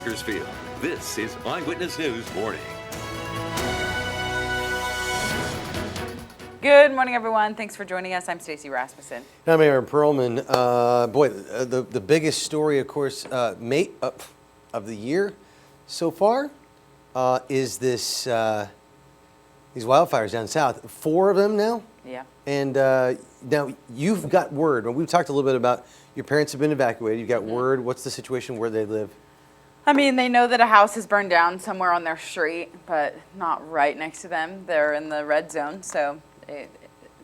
Bakersfield. This is Eyewitness News Morning. Good morning, everyone. Thanks for joining us. I'm Stacey Rasmussen. I'm Aaron Perlman. The biggest story, of course, of the year so far is these wildfires down south. 4 of them now. Yeah. And now you've got word. We've talked a little bit about your parents have been evacuated. You've got word. What's the situation where they live? I mean, they know that a house is burned down somewhere on their street, but not right next to them. They're in the red zone, so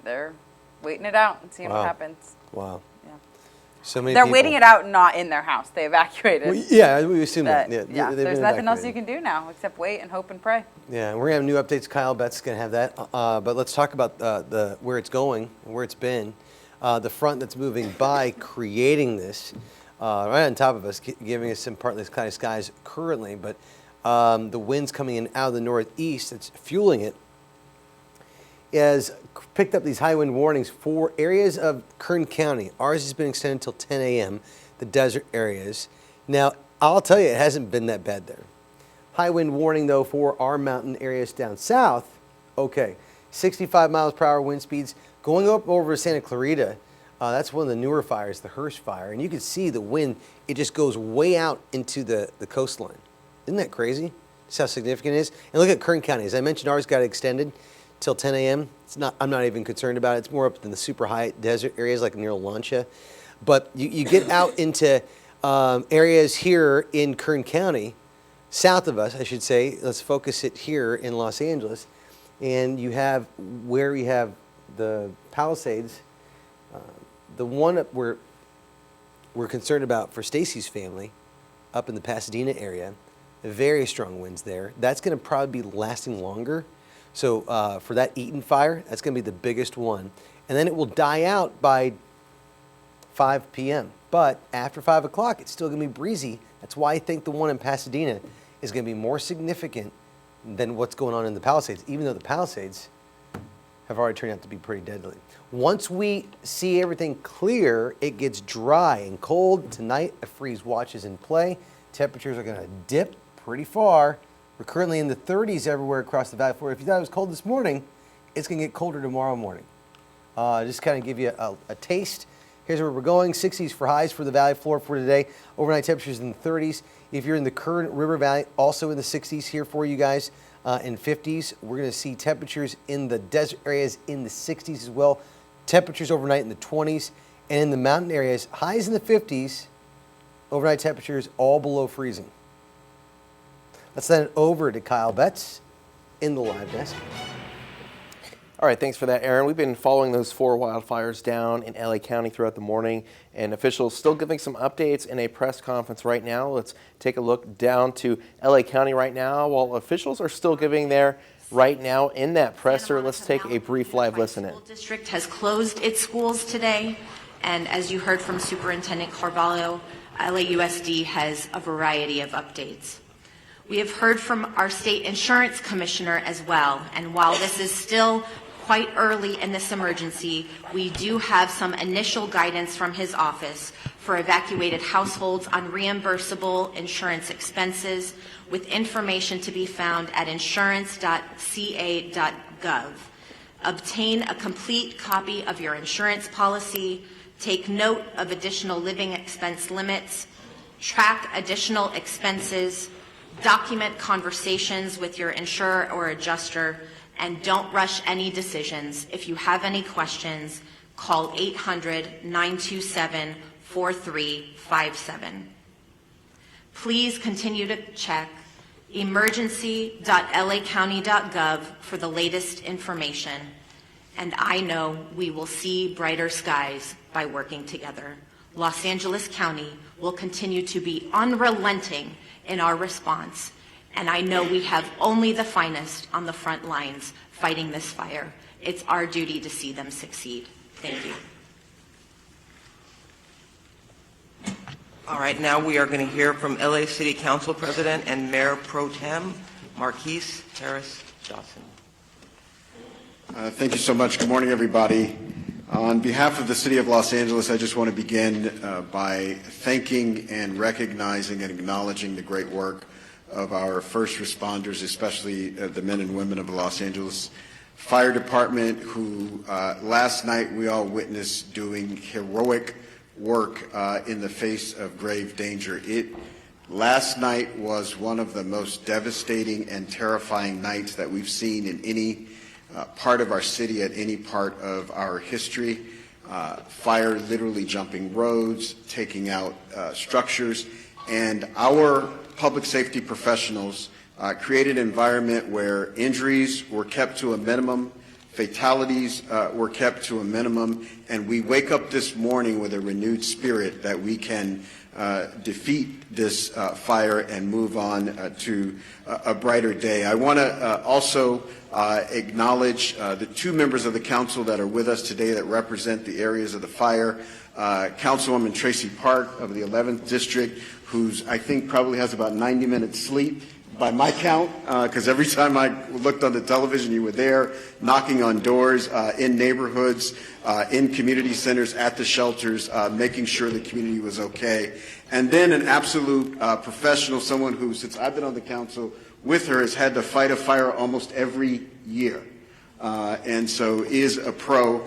they're waiting it out and seeing what happens. Wow. Yeah. So many They're people. waiting it out, not in their house. They evacuated. Well, yeah, we assume that. Yeah, there's nothing else you can do now except wait and hope and pray. Yeah, and we're going to have new updates. Kyle Betts is going to have that. But let's talk about where it's going and where it's been. The front that's moving by, creating this, right on top of us, giving us some partly cloudy skies currently. But the winds coming in out of the northeast that's fueling it has picked up these high wind warnings for areas of Kern County. Ours has been extended until 10 a.m., the desert areas. Now, I'll tell you, it hasn't been that bad there. High wind warning, though, for our mountain areas down south. Okay, 65 miles per hour wind speeds. Going up over Santa Clarita, that's one of the newer fires, the Hirsch fire. And you can see the wind, it just goes way out into the coastline. Isn't that crazy? Just how significant it is. And look at Kern County. As I mentioned, ours got extended till 10 a.m. I'm not even concerned about it. It's more up in the super high desert areas like near Launcha. But you get out into areas here in Kern County, south of us, I should say. Let's focus it here in Los Angeles. And you have where you have the Palisades, the one up where we're concerned about for Stacy's family, up in the Pasadena area, very strong winds there. That's going to probably be lasting longer. So for that Eaton fire, that's going to be the biggest one. And then it will die out by 5 p.m. But after 5 o'clock, it's still going to be breezy. That's why I think the one in Pasadena is going to be more significant than what's going on in the Palisades, even though the Palisades have already turned out to be pretty deadly. Once we see everything clear, it gets dry and cold. Tonight, a freeze watch is in play. Temperatures are going to dip pretty far. We're currently in the 30s everywhere across the valley floor. If you thought it was cold this morning, it's going to get colder tomorrow morning. Just kind of give you a taste. Here's where we're going. 60s for highs for the valley floor for today. Overnight temperatures in the 30s. If you're in the Kern River Valley, also in the 60s here for you guys. In 50s, we're going to see temperatures in the desert areas in the 60s as well. Temperatures overnight in the 20s. And in the mountain areas, highs in the 50s. Overnight temperatures all below freezing. Let's send it over to Kyle Betts in the live desk. All right, thanks for that, Aaron. We've been following those 4 wildfires down in LA County throughout the morning, and officials still giving some updates in a press conference right now. Let's take a look down to LA County right now. While officials are still giving their right now in that presser, let's take a brief live listen in. The school district has closed its schools today, and as you heard from Superintendent Carvalho, LAUSD has a variety of updates. We have heard from our state insurance commissioner as well, and while this is still quite early in this emergency, we do have some initial guidance from his office for evacuated households on reimbursable insurance expenses, with information to be found at insurance.ca.gov. Obtain a complete copy of your insurance policy, take note of additional living expense limits, track additional expenses, document conversations with your insurer or adjuster, and don't rush any decisions. If you have any questions, call 800-927-4357. Please continue to check emergency.lacounty.gov for the latest information. And I know we will see brighter skies by working together. Los Angeles County will continue to be unrelenting in our response, and I know we have only the finest on the front lines fighting this fire. It's our duty to see them succeed. Thank you. All right, now we are going to hear from LA City Council President and Mayor Pro Tem Marquise Harris Johnson. Thank you so much. Good morning, everybody. On behalf of the City of Los Angeles, I just want to begin by thanking and recognizing and acknowledging the great work of our first responders, especially the men and women of the Los Angeles Fire Department, who last night we all witnessed doing heroic work in the face of grave danger. Last night was one of the most devastating and terrifying nights that we've seen in any part of our city at any part of our history. Fire literally jumping roads, taking out structures, and our public safety professionals created an environment where injuries were kept to a minimum, fatalities were kept to a minimum, and we wake up this morning with a renewed spirit that we can defeat this fire and move on to a brighter day. I want to also acknowledge the two members of the council that are with us today that represent the areas of the fire. Councilwoman Tracy Park of the 11th District, who's I think probably has about 90 minutes sleep by my count, because every time I looked on the television, you were there knocking on doors in neighborhoods, in community centers, at the shelters, making sure the community was okay. And then an absolute professional, someone who, since I've been on the council with her, has had to fight a fire almost every year. And so is a pro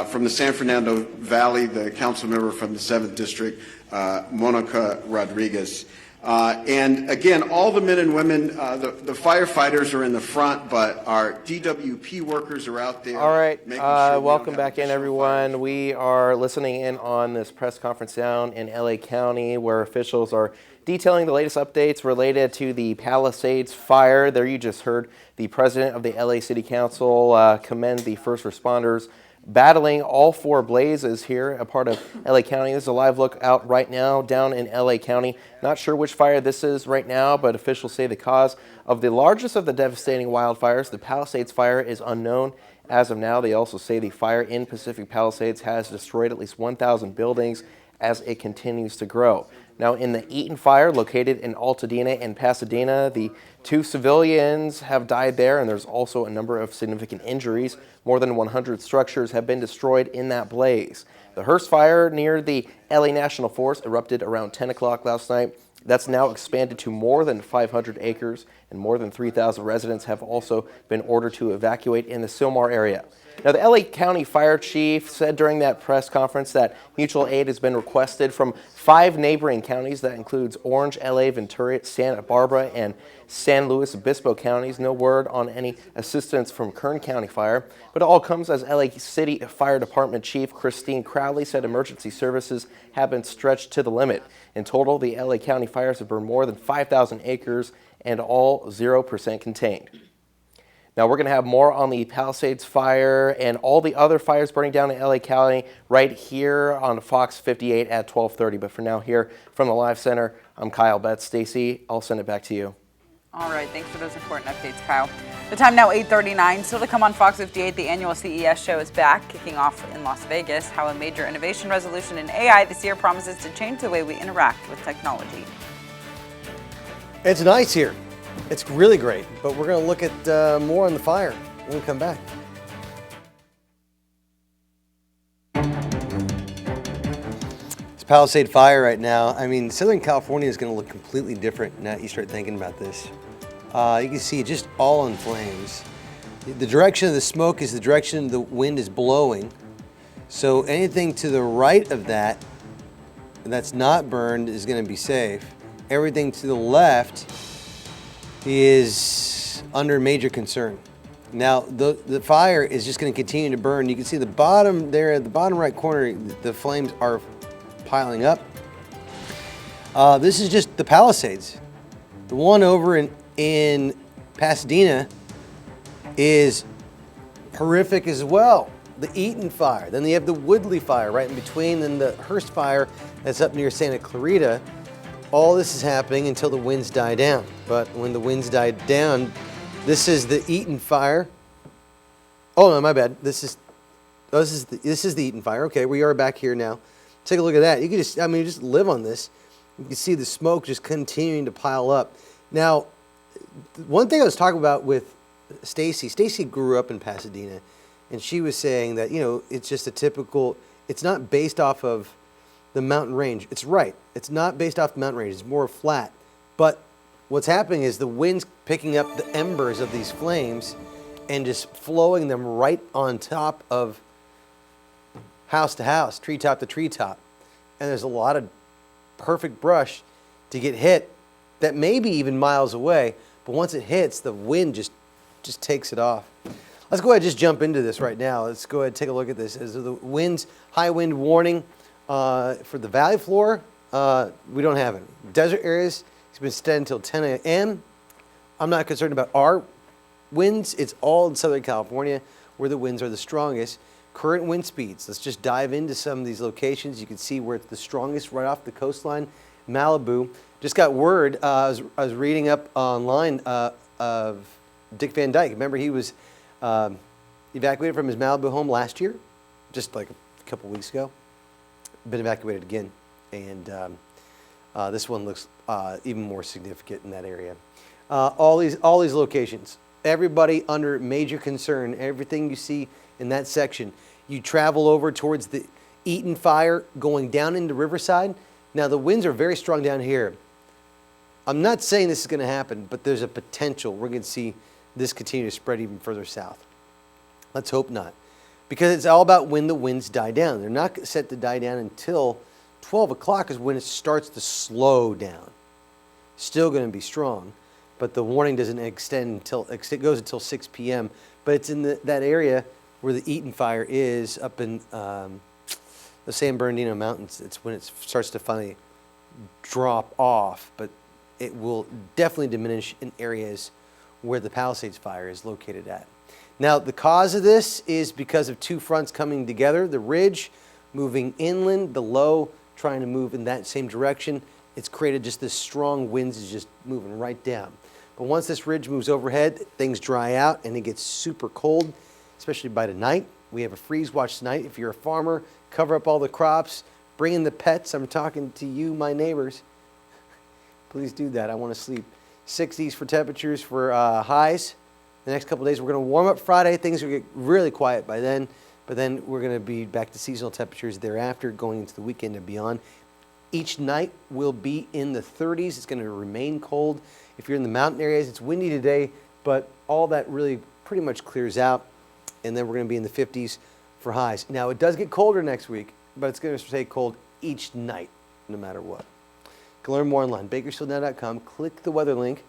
from the San Fernando Valley, the council member from the 7th District, Monica Rodriguez. And again, all the men and women, the firefighters are in the front, but our DWP workers are out there. All right, sure welcome back in, everyone. We are listening in on this press conference down in LA County where officials are detailing the latest updates related to the Palisades fire. There you just heard the president of the LA City Council commend the first responders battling all four blazes here, a part of LA County. This is a live look out right now down in LA County. Not sure which fire this is right now, but officials say the cause of the largest of the devastating wildfires, the Palisades fire, is unknown as of now. They also say the fire in Pacific Palisades has destroyed at least 1,000 buildings as it continues to grow. Now, in the Eaton fire, located in Altadena and Pasadena, the 2 civilians have died there, and there's also a number of significant injuries. More than 100 structures have been destroyed in that blaze. The Hearst fire near the LA National Forest erupted around 10 o'clock last night. That's now expanded to more than 500 acres, and more than 3,000 residents have also been ordered to evacuate in the Sylmar area. Now, the LA County Fire Chief said during that press conference that mutual aid has been requested from 5 neighboring counties. That includes Orange, LA, Ventura, Santa Barbara, and San Luis Obispo counties. No word on any assistance from Kern County Fire, but it all comes as LA City Fire Department Chief Christine Crowley said emergency services have been stretched to the limit. In total, the LA County fires have burned more than 5,000 acres and all 0% contained. Now, we're going to have more on the Palisades fire and all the other fires burning down in LA County right here on Fox 58 at 12:30. But for now, here from the Live Center, I'm Kyle Betts. Stacy, I'll send it back to you. All right, thanks for those important updates, Kyle. The time now 8:39. Still to come on Fox 58, the annual CES show is back, kicking off in Las Vegas. How a major innovation resolution in AI this year promises to change the way we interact with technology. It's nice here. It's really great, but we're going to look at more on the fire when we come back. It's Palisade Fire right now. I mean, Southern California is going to look completely different now that you start thinking about this. You can see just all in flames. The direction of the smoke is the direction the wind is blowing. So anything to the right of that that's not burned is going to be safe. Everything to the left is under major concern. Now, the fire is just going to continue to burn. You can see the bottom there, at the bottom right corner, the flames are piling up. This is just the Palisades. The one over in Pasadena is horrific as well. The Eaton fire. Then you have the Woodley fire right in between, then the Hearst fire that's up near Santa Clarita. All this is happening until the winds die down. But when the winds die down, this is the Eaton fire. Oh no, my bad. This is the Eaton fire. Okay, we are back here now. Take a look at that. You can just live on this. You can see the smoke just continuing to pile up. Now, one thing I was talking about with Stacy. Stacy grew up in Pasadena, and she was saying that, it's just a typical, it's not based off of the mountain range. It's right. It's not based off the mountain range. It's more flat. But what's happening is the wind's picking up the embers of these flames and just flowing them right on top of house to house, treetop to treetop. And there's a lot of perfect brush to get hit that may be even miles away, but once it hits, the wind just takes it off. Let's go ahead and just jump into this right now. Let's go ahead and take a look at this. As the winds, high wind warning for the valley floor, we don't have it. Desert areas, it's been extended until 10 a.m. I'm not concerned about our winds. It's all in Southern California where the winds are the strongest. Current wind speeds. Let's just dive into some of these locations. You can see where it's the strongest right off the coastline. Malibu. Just got word, I was reading up online of Dick Van Dyke. Remember he was evacuated from his Malibu home last year, just like a couple weeks ago. Been evacuated again. And this one looks even more significant in that area. All these locations, everybody under major concern. Everything you see in that section, you travel over towards the Eaton Fire going down into Riverside. Now the winds are very strong down here. I'm not saying this is going to happen, but there's a potential we're going to see this continue to spread even further south. Let's hope not, because it's all about when the winds die down. They're not set to die down until 12 o'clock is when it starts to slow down. Still going to be strong, but the warning doesn't extend until it goes until 6 p.m. But it's in that area where the Eaton Fire is, up in the San Bernardino Mountains. It's when it starts to finally drop off, but it will definitely diminish in areas where the Palisades Fire is located at. Now, the cause of this is because of two fronts coming together, the ridge moving inland, the low trying to move in that same direction. It's created just this strong winds is just moving right down. But once this ridge moves overhead, things dry out and it gets super cold, especially by tonight. We have a freeze watch tonight. If you're a farmer, cover up all the crops, bring in the pets. I'm talking to you, my neighbors. Please do that. I want to sleep. 60s for temperatures for highs. The next couple of days, we're going to warm up Friday. Things will get really quiet by then. But then we're going to be back to seasonal temperatures thereafter, going into the weekend and beyond. Each night will be in the 30s. It's going to remain cold. If you're in the mountain areas, it's windy today, but all that really pretty much clears out. And then we're going to be in the 50s for highs. Now, it does get colder next week, but it's going to stay cold each night, no matter what. You can learn more online, BakersfieldNow.com. Click the weather link.